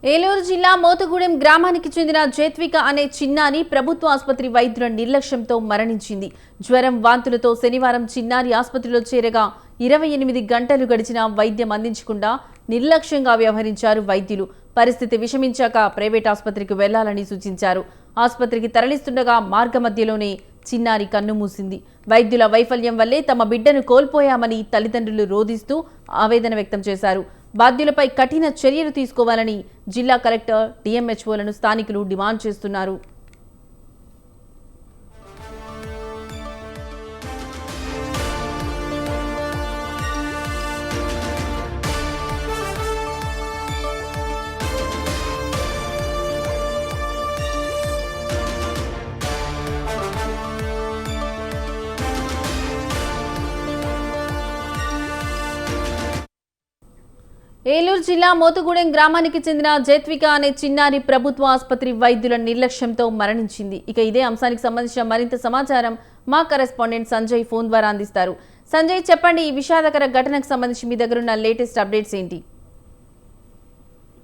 ఏలూరు జిల్లా మోతుగూడెం గ్రామానికి చెందిన జేత్విక అనే చిన్నారి ప్రభుత్వ ఆసుపత్రి వైద్యుల నిర్లక్ష్యంతో మరణించింది. జ్వరం, వాంతులతో శనివారం చిన్నారి ఆసుపత్రిలో చేరగా 28 గంటలు గడిచినా వైద్యం అందించకుండా నిర్లక్ష్యంగా వ్యవహరించారు వైద్యులు. పరిస్థితి విషమించాక ప్రైవేట్ ఆసుపత్రికి వెళ్లాలని సూచించారు. ఆసుపత్రికి తరలిస్తుండగా మార్గమధ్యలోనే చిన్నారి కన్నుమూసింది. వైద్యుల వైఫల్యం వల్లే తమ బిడ్డను కోల్పోయామని తల్లిదండ్రులు రోధిస్తూ ఆవేదన వ్యక్తం చేశారు. బాధ్యులపై కఠిన చర్యలు తీసుకోవాలని జిల్లా కలెక్టర్, డిఎంహెచ్ఓలను స్థానికులు డిమాండ్ చేస్తున్నారు. ఏలూరు జిల్లా మోతుగూడెం గ్రామానికి చెందిన జేత్విక అనే చిన్నారి ప్రభుత్వ ఆసుపత్రి వైద్యుల నిర్లక్ష్యంతో మరణించింది. ఇక ఇదే అంశానికి సంబంధించిన మరింత సమాచారం మా కరెస్పాండెంట్ సంజయ్ ఫోన్ ద్వారా అందిస్తారు. సంజయ్, చెప్పండి, ఈ విషాదకర ఘటనకు సంబంధించి మీ దగ్గర ఉన్న లేటెస్ట్ అప్డేట్స్ ఏంటి?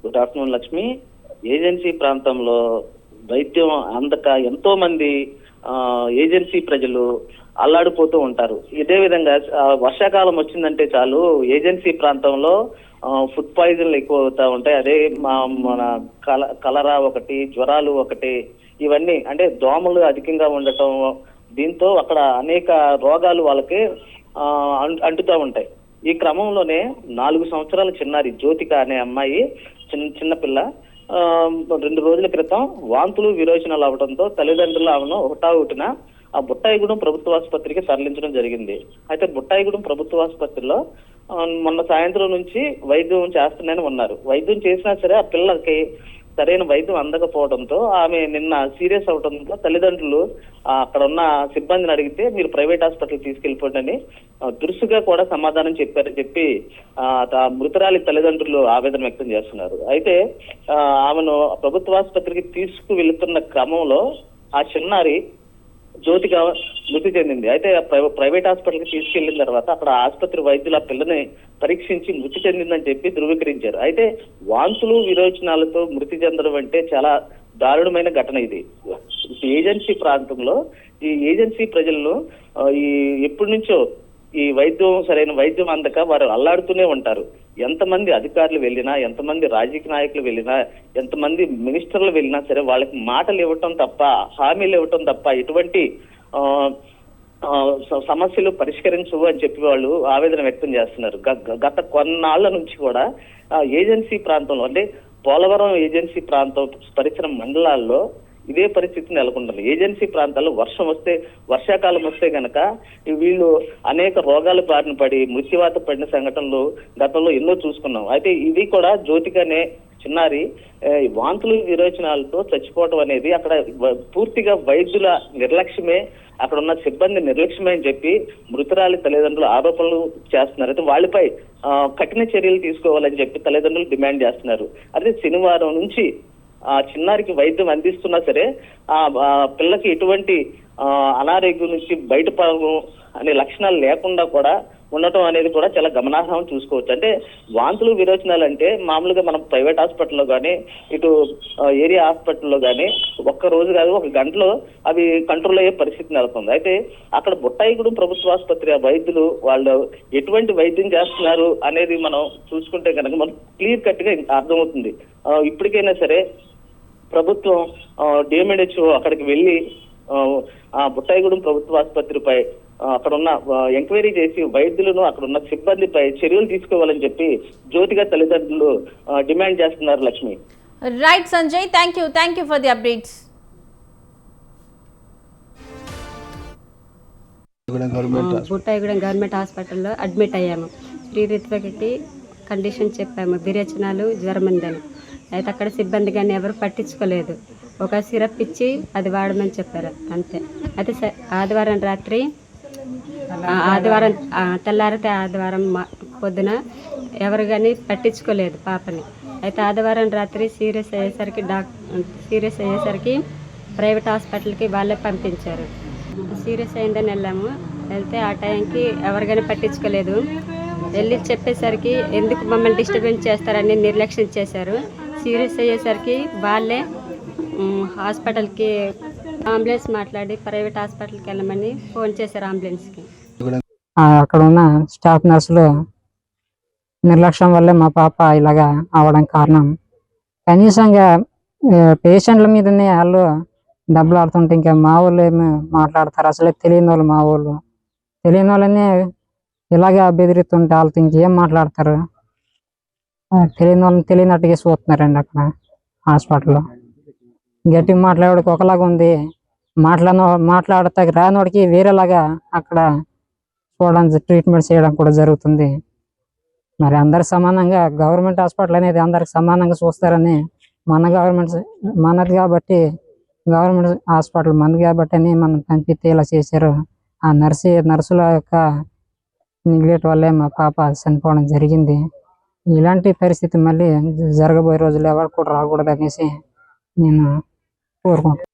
Good afternoon Lakshmi. ఏజెన్సీ ప్రాంతంలో వైద్యం అందక ఎంతో మంది ఏజెన్సీ ప్రజలు అల్లాడిపోతూ ఉంటారు. ఇదే విధంగా వర్షాకాలం వచ్చిందంటే చాలు ఏజెన్సీ ప్రాంతంలో ఫుడ్ పాయిజన్లు ఎక్కువ అవుతా ఉంటాయి. అదే మన కలరా ఒకటి, జ్వరాలు ఒకటి, ఇవన్నీ అంటే దోమలు అధికంగా ఉండటం, దీంతో అక్కడ అనేక రోగాలు వాళ్ళకి అంటుతూ ఉంటాయి. ఈ క్రమంలోనే 4 సంవత్సరాల చిన్నారి జ్యోతిక అనే అమ్మాయి, చిన్నపిల్ల 2 రోజుల క్రితం వాంతులు విరోచనాలు అవడంతో తల్లిదండ్రులు ఆమెను ఒకటిన ఆ బుట్టాయిగూడెం ప్రభుత్వ ఆసుపత్రికి తరలించడం జరిగింది. అయితే బుట్టాయిగూడెం ప్రభుత్వ ఆసుపత్రిలో మొన్న సాయంత్రం నుంచి వైద్యం చేస్తున్నాయని ఉన్నారు. వైద్యం చేసినా సరే ఆ పిల్లకి సరైన వైద్యం అందకపోవడంతో ఆమె నిన్న సీరియస్ అవడంతో తల్లిదండ్రులు అక్కడ ఉన్న సిబ్బందిని అడిగితే మీరు ప్రైవేట్ హాస్పిటల్ తీసుకెళ్లిపోండి అని దురుసుగా కూడా సమాధానం చెప్పి మృతురాలి తల్లిదండ్రులు ఆవేదన వ్యక్తం చేస్తున్నారు. అయితే ఆమెను ప్రభుత్వ ఆసుపత్రికి తీసుకువెళ్తున్న క్రమంలో ఆ చిన్నారి జ్యోతిగా మృతి చెందింది. అయితే ప్రైవేట్ హాస్పిటల్కి తీసుకెళ్లిన తర్వాత అక్కడ ఆసుపత్రి వైద్యులు ఆ పిల్లని పరీక్షించి మృతి చెందిందని చెప్పి ధృవీకరించారు. అయితే వాంతులు విరోచనాలతో మృతి చెందడం అంటే చాలా దారుణమైన ఘటన ఇది. ఏజెన్సీ ప్రాంతంలో ఈ ఏజెన్సీ ప్రజలను ఎప్పటి నుంచో ఈ సరైన వైద్యం అందక వారు అల్లాడుతూనే ఉంటారు. ఎంతమంది అధికారులు వెళ్ళినా, ఎంతమంది రాజకీయ నాయకులు వెళ్ళినా, ఎంతమంది మినిస్టర్లు వెళ్ళినా సరే వాళ్ళకి మాటలు ఇవ్వటం తప్ప, హామీలు ఇవ్వటం తప్ప ఎటువంటి సమస్యలు పరిష్కరించవు అని చెప్పి వాళ్ళు ఆవేదన వ్యక్తం చేస్తున్నారు. గత కొన్నాళ్ల నుంచి కూడా ఏజెన్సీ ప్రాంతంలో అంటే పోలవరం ఏజెన్సీ ప్రాంతం పరిసర మండలాల్లో ఇదే పరిస్థితి నెలకొంటుంది. ఏజెన్సీ ప్రాంతాల్లో వర్షాకాలం వస్తే గనక వీళ్ళు అనేక రోగాల బారిన పడి మృత్యువాత పడిన సంఘటనలు గతంలో ఎన్నో చూసుకున్నాం. అయితే ఇది కూడా జ్యోతికనే చిన్నారి వాంతులు విరోచనాలతో చచ్చిపోవడం అనేది అక్కడ పూర్తిగా వైద్యుల నిర్లక్ష్యమే, అక్కడ ఉన్న సిబ్బంది నిర్లక్ష్యమే అని చెప్పి మృతురాలి తల్లిదండ్రులు ఆరోపణలు చేస్తున్నారు. అయితే వాళ్ళపై కఠిన చర్యలు తీసుకోవాలని చెప్పి తల్లిదండ్రులు డిమాండ్ చేస్తున్నారు. అదే శనివారం నుంచి ఆ చిన్నారికి వైద్యం అందిస్తున్నా సరే ఆ పిల్లకి ఎటువంటి అనారోగ్యం నుంచి బయటపడము అనే లక్షణాలు లేకుండా కూడా ఉండటం అనేది కూడా చాలా గమనార్హం చూసుకోవచ్చు. అంటే వాంతులు విరోచనాలు అంటే మామూలుగా మనం ప్రైవేట్ హాస్పిటల్లో కానీ, ఇటు ఏరియా హాస్పిటల్లో కానీ ఒక్క రోజు కాదు, 1 గంటలో అవి కంట్రోల్ అయ్యే పరిస్థితి నెలకొంది. అయితే అక్కడ బుట్టాయిగూడెం ప్రభుత్వ ఆసుపత్రి వైద్యులు వాళ్ళు ఎటువంటి వైద్యం చేస్తున్నారు అనేది మనం చూసుకుంటే కనుక మనకు క్లియర్ కట్ గా అర్థమవుతుంది. ఇప్పటికైనా సరే ప్రభుత్వం, డిఎంహెచ్ఓ అక్కడికి వెళ్ళి ఆ బుట్టాయిగూడెం ప్రభుత్వ ఆసుపత్రిపై అక్కడ ఉన్న ఎంక్వైరీ చేసి వైద్యులను, అక్కడ ఉన్న సిబ్బందిపై చర్యలు తీసుకోవాలని చెప్పి జ్యోతిగా తల్లిదండ్రులు డిమాండ్ చేస్తున్నారు. Lakshmi. Right Sanjay, thank you for the updates. Buttaigudem government హాస్పిటల్లో అడ్మిట్ అయ్యాము. శ్రీరిత్వకి కండిషన్ చెప్పాము, విరేచనాలు, జ్వరం ఉందని. అయితే అక్కడ సిబ్బంది కానీ ఎవరు పట్టించుకోలేదు. ఒక సిరప్ ఇచ్చి అది వాడమని చెప్పారు, అంతే. అయితే తెల్లారితే ఆదివారం పొద్దున ఎవరు కానీ పట్టించుకోలేదు పాపని. అయితే ఆదివారం రాత్రి సీరియస్ అయ్యేసరికి ప్రైవేట్ హాస్పిటల్కి వాళ్ళే పంపించారు. సీరియస్ అయిందని వెళ్ళాము. వెళ్తే ఆ టైంకి ఎవరు కానీ పట్టించుకోలేదు. వెళ్ళి చెప్పేసరికి ఎందుకు మమ్మల్ని డిస్టర్బెన్స్ చేస్తారని నిర్లక్ష్యం చేశారు. సీరియస్ అయ్యేసరికి వాళ్ళే హాస్పిటల్కి అంబులెన్స్ మాట్లాడి ప్రైవేట్ హాస్పిటల్కి వెళ్ళమని ఫోన్ చేశారు అంబులెన్స్కి. అక్కడ ఉన్న స్టాఫ్ నర్సులు నిర్లక్ష్యం వల్లే మా పాప ఇలాగా అవడం కారణం. కనీసంగా పేషెంట్ల మీదనే వాళ్ళు డబ్బులు ఆడుతుంటే ఇంకా మా వాళ్ళు ఏమి మాట్లాడతారు? అసలే తెలియని వాళ్ళు, మా వాళ్ళు తెలియని వాళ్ళని ఇలాగా బెదిరిస్తుంటే వాళ్ళతో ఇంకేం మాట్లాడతారు? తెలియని వాళ్ళని తెలియనట్టుగా చూస్తున్నారండి అక్కడ హాస్పిటల్లో. గట్టిగా మాట్లాడేవాడికి ఒకలాగా ఉంది, మాట్లాడతా రానివాడికి వేరేలాగా అక్కడ చూడడానికి ట్రీట్మెంట్ చేయడం కూడా జరుగుతుంది. మరి అందరు సమానంగా గవర్నమెంట్ హాస్పిటల్ అనేది అందరికి సమానంగా చూస్తారని మనది కాబట్టి గవర్నమెంట్ హాస్పిటల్ మనది కాబట్టి అని మనం పంపితే ఇలా చేశారు. ఆ నర్సుల యొక్క నెగ్లెక్ట్ వల్లే మా పాప చనిపోవడం జరిగింది. ఇలాంటి పరిస్థితి మళ్ళీ జరగబోయే రోజులు ఎవరు కూడా రాకూడదు అనేసి నేను కోరుకుంటున్నాను.